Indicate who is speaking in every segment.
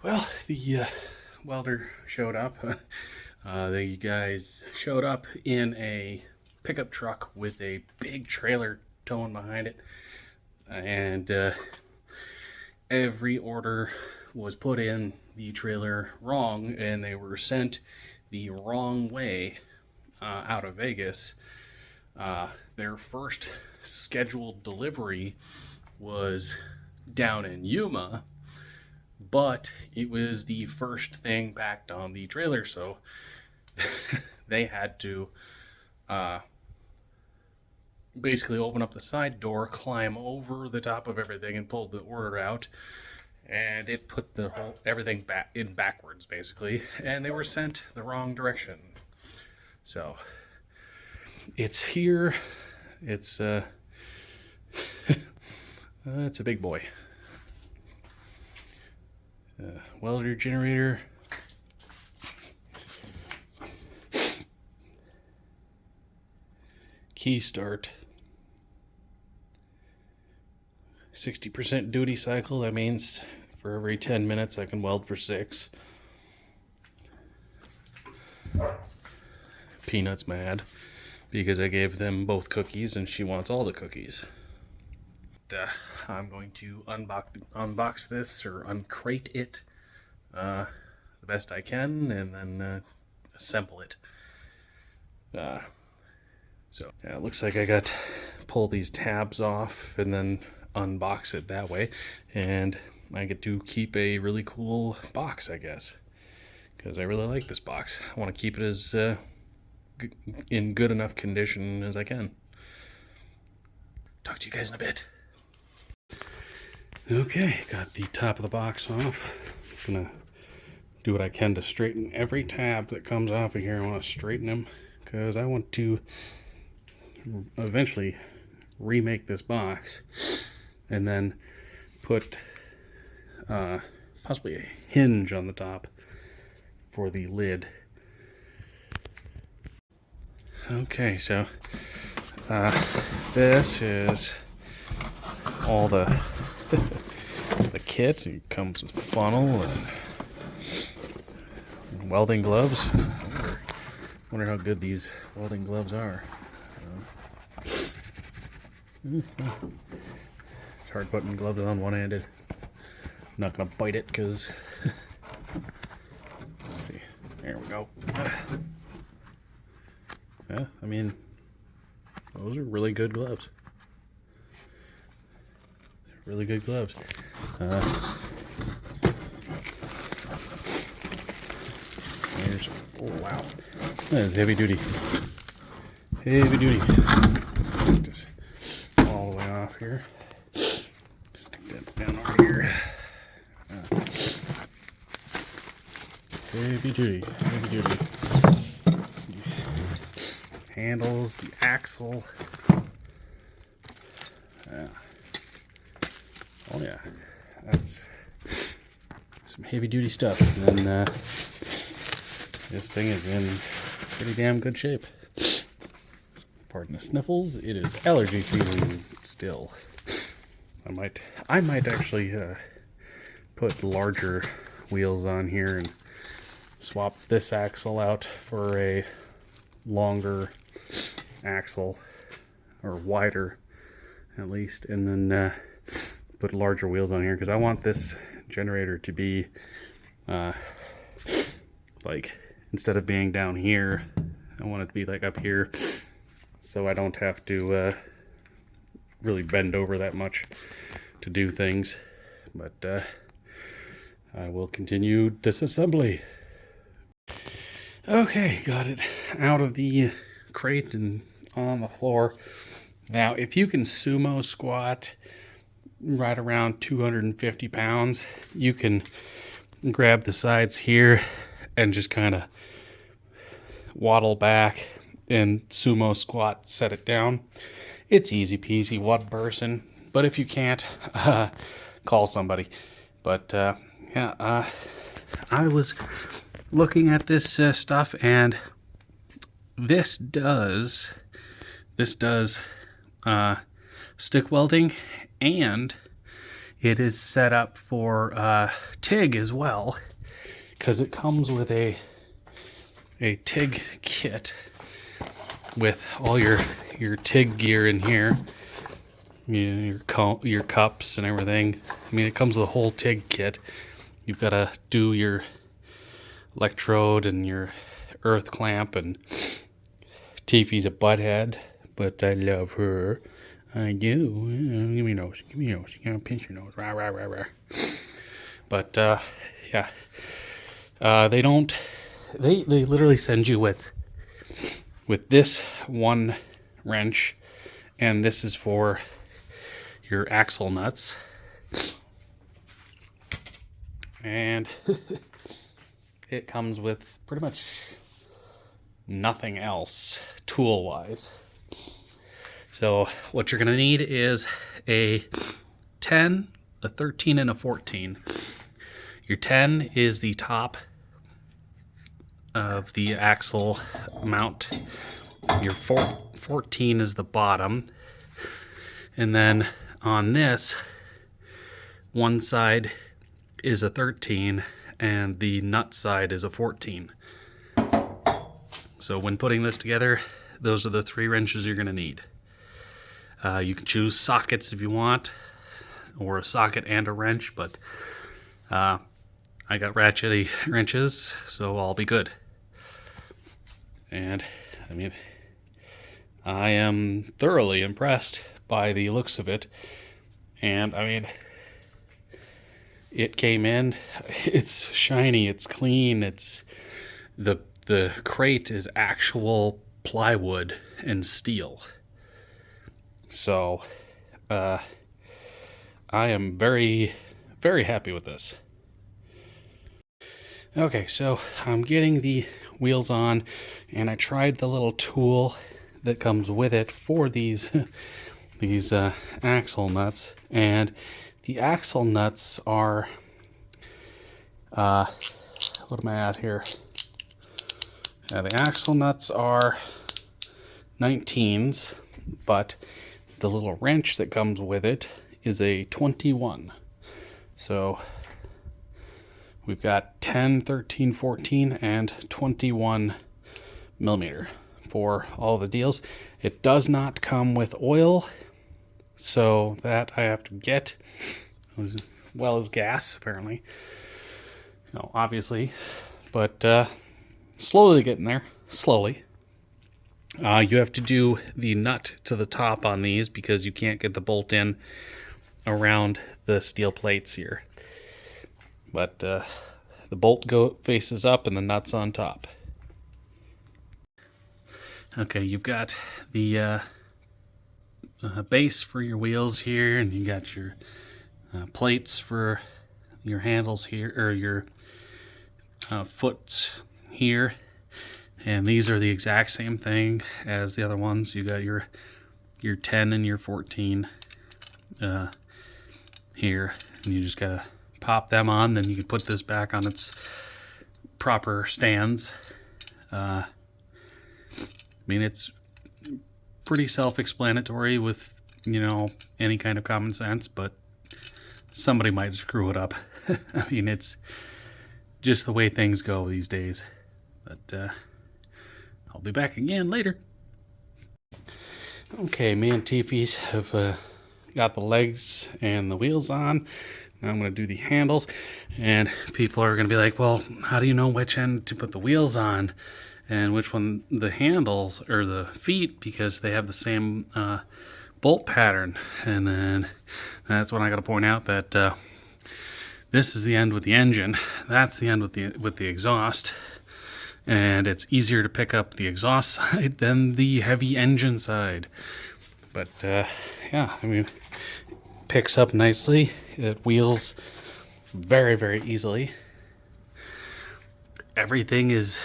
Speaker 1: Well, the welder showed up. The guys showed up in a pickup truck with a big trailer towing behind it, and every order was put in the trailer wrong, and they were sent the wrong way out of Vegas. Their first scheduled delivery was down in Yuma, but it was the first thing packed on the trailer, so they had to uh, basically open up the side door, climb over the top of everything, and pull the order out. And it put the whole everything back in backwards, basically, and they were sent the wrong direction. So it's here. It's it's a big boy. Welder generator. Key start. 60% duty cycle. That means for every 10 minutes I can weld for 6. Peanut's mad because I gave them both cookies and she wants all the cookies. I'm going to unbox this or uncrate it the best I can, and then assemble it. So it looks like I got pull these tabs off and then unbox it that way, and I get to keep a really cool box, I guess, because I really like this box. I want to keep it as in good enough condition as I can. Talk to you guys in a bit. Okay, got the top of the box off. Gonna do what I can to straighten every tab that comes off of here. I want to straighten them because I want to eventually remake this box and then put possibly a hinge on the top for the lid. Okay, so this is all the the kit. It comes with funnel and welding gloves. Wonder how good these welding gloves are. It's hard putting gloves on one-handed. I'm not gonna bite it because let's see. There we go. Yeah, I mean, those are really good gloves. Really good gloves. There's, oh wow, that is heavy duty. Heavy duty. Just all the way off here. Stick that down over here. Heavy duty. Heavy duty. Handles, the axle. Oh yeah, that's some heavy duty stuff. And then this thing is in pretty damn good shape. Pardon the sniffles. It is allergy season still. I might actually put larger wheels on here and swap this axle out for a longer axle, or wider at least, and then put larger wheels on here because I want this generator to be like, instead of being down here, I want it to be like up here, so I don't have to really bend over that much to do things. But I will continue disassembly. Okay, got it out of the crate and on the floor. Now, if you can sumo squat right around 250 pounds, you can grab the sides here and just kind of waddle back and sumo squat, set it down. It's easy peasy, one person. But if you can't, call somebody. But yeah, I was looking at this stuff, and this does stick welding, and it is set up for TIG as well, because it comes with a TIG kit with all your TIG gear in here, you know, your cups and everything. I mean, it comes with a whole TIG kit. You've got to do your electrode and your earth clamp, and Tiffy's a butthead, but I love her. I do. Give me your nose. Give me your nose. You gotta pinch your nose. Rah, rah, rah, rah. But, yeah. They don't... They literally send you with this one wrench, and this is for your axle nuts. And it comes with pretty much nothing else tool-wise. So what you're going to need is a 10, a 13, and a 14. Your 10 is the top of the axle mount. Your 14 is the bottom. And then on this, one side is a 13 and the nut side is a 14. So when putting this together, those are the 3 wrenches you're going to need. You can choose sockets if you want, or a socket and a wrench, but I got ratchety wrenches, so I'll be good. And I mean, I am thoroughly impressed by the looks of it. And I mean, it came in, it's shiny, it's clean, it's the crate is actual plywood and steel. So I am very, very happy with this. Okay, so I'm getting the wheels on, and I tried the little tool that comes with it for these axle nuts, and the axle nuts are what am I at here? The axle nuts are 19s, but the little wrench that comes with it is a 21. So we've got 10, 13, 14, and 21 millimeter for all the deals. It does not come with oil, so that I have to get, as well as gas, apparently. You know, obviously, but slowly getting there, slowly. You have to do the nut to the top on these because you can't get the bolt in around the steel plates here. But the bolt faces up and the nut's on top. Okay, you've got the base for your wheels here, and you got your plates for your handles here, or your foots here. And these are the exact same thing as the other ones. You got your 10 and your 14 here, and you just gotta pop them on. Then you can put this back on its proper stands. I mean, it's pretty self-explanatory with, you know, any kind of common sense, but somebody might screw it up. I mean, it's just the way things go these days. But I'll be back again later. Okay, me and Tiffy's have got the legs and the wheels on. Now I'm going to do the handles, and people are going to be like, well, how do you know which end to put the wheels on and which one the handles or the feet, because they have the same bolt pattern. And then that's when I got to point out that this is the end with the engine, that's the end with the exhaust. And it's easier to pick up the exhaust side than the heavy engine side. But yeah, I mean, it picks up nicely. It wheels very, very easily. Everything is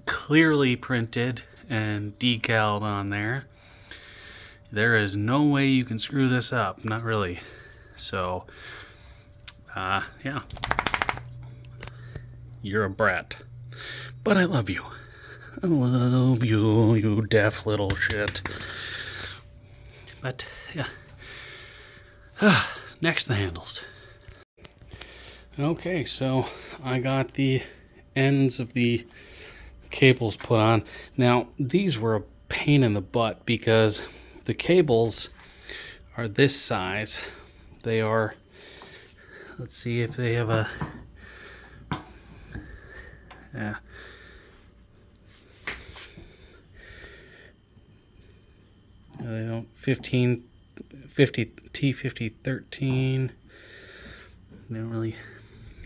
Speaker 1: clearly printed and decaled on there. There is no way you can screw this up, not really. So, yeah. You're a brat. But I love you. I love you, you deaf little shit. But, yeah. Next, the handles. Okay, so I got the ends of the cables put on. Now, these were a pain in the butt because the cables are this size. They are, let's see if they have a, yeah. They don't, 50 T5013. They don't really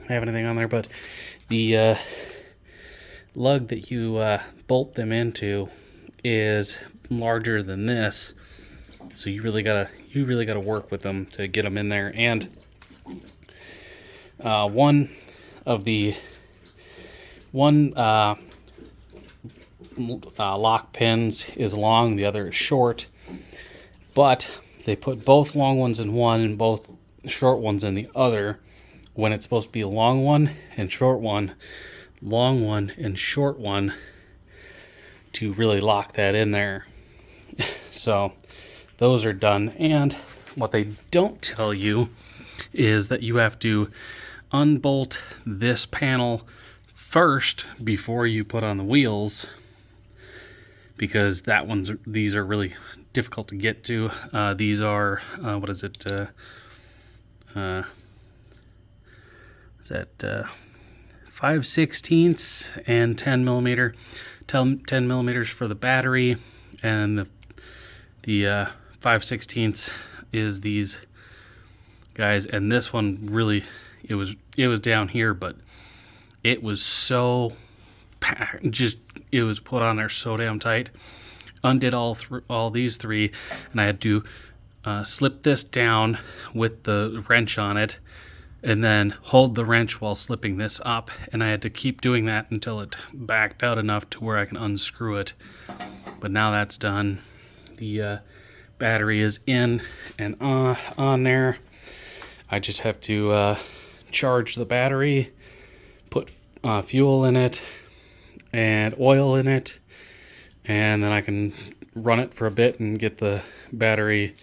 Speaker 1: have anything on there, but the lug that you bolt them into is larger than this, so you really gotta work with them to get them in there. And one lock pins is long, the other is short, but they put both long ones in one and both short ones in the other, when it's supposed to be a long one and short one, long one and short one, to really lock that in there. So those are done. And what they don't tell you is that you have to unbolt this panel first before you put on the wheels, because these are really difficult to get to. These are what is it? Is that 5/16 and 10 millimeter? 10 millimeters for the battery, and the 5/16 is these guys. And this one really, it was down here, but it was so it was put on there so damn tight. Undid all these three, and I had to slip this down with the wrench on it, and then hold the wrench while slipping this up, and I had to keep doing that until it backed out enough to where I can unscrew it. But now that's done. The battery is in and on there. I just have to charge the battery, put fuel in it and oil in it, and then I can run it for a bit and get the battery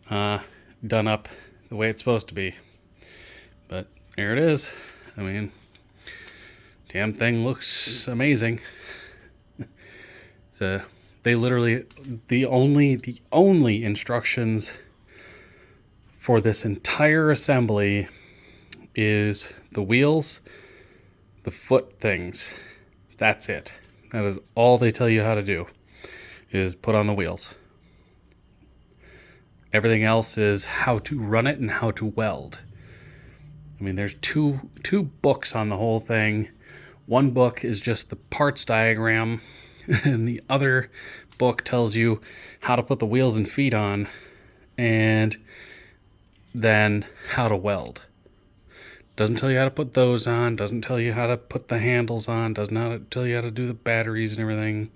Speaker 1: done up the way it's supposed to be. But there it is. I mean, damn thing looks amazing. So they literally, the only instructions for this entire assembly is the wheels, the foot things. That's it. That is all they tell you how to do, is put on the wheels. Everything else is how to run it and how to weld. I mean, there's two books on the whole thing. One book is just the parts diagram, and the other book tells you how to put the wheels and feet on, and then how to weld. Doesn't tell you how to put those on, doesn't tell you how to put the handles on, does not tell you how to do the batteries and everything.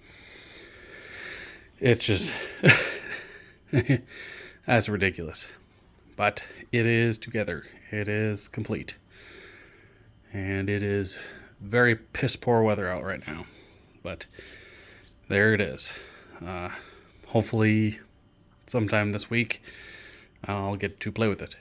Speaker 1: It's just, that's ridiculous. But it is together. It is complete. And it is very piss poor weather out right now. But there it is. Hopefully sometime this week I'll get to play with it.